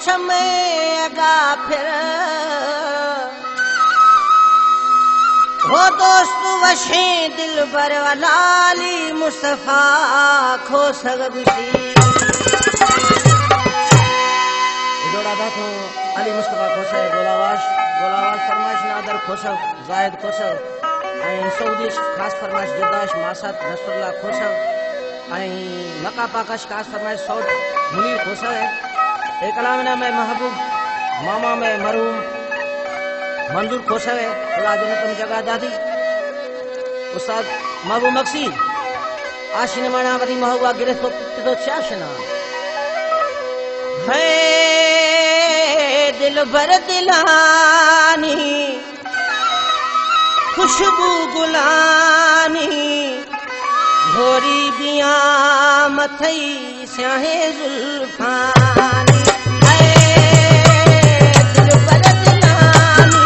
सोच में अगा फिर वो दोस्त वशे दिल बर वाली मुस्तफा खो सगुसी जोड़ा था तो अली मुस्तफा खोस गोलावाश फरमाइश नादर खोसव जायद खोसव सऊदी खास फरमाइश जदाश मासत रसूलुल्लाह खोसव मक्का पाकश खास फरमाइश सऊद मुनीर खोसव एक कलामना में महबूब मामा में मरूम मंजूर खोसव अल्लाह जन्नत जगह दादी उस्ताद महबूब मक्सी आशिन माना वरी महबूबा गिरफ्त तो चाशना है दिल भर दिलानी खुशबू गुलानी घोरी बिया मथई स्याहे जुल्फानी दिल भर दिलानी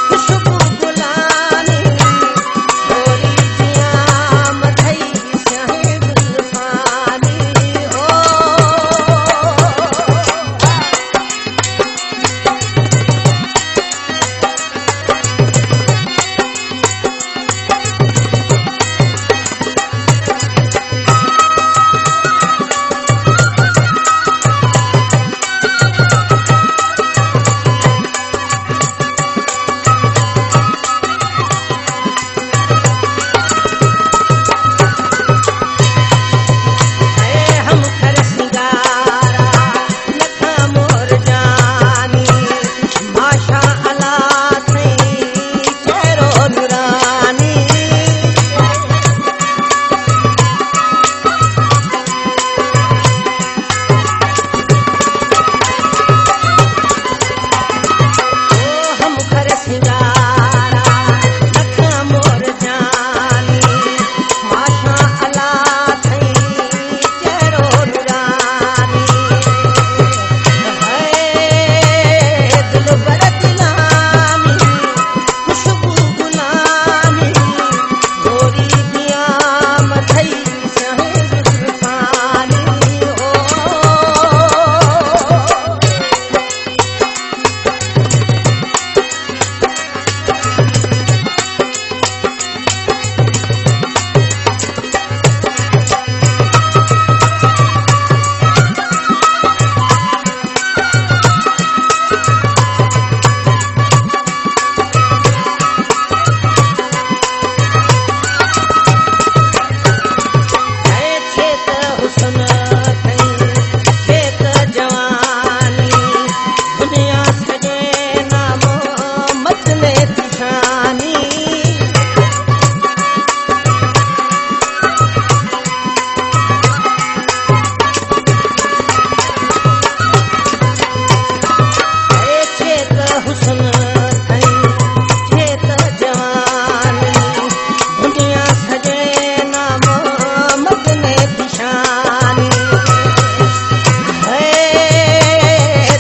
खुशबू गुलानी घोरी बिया मथई स्याहे जुल्फानी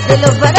दिल भर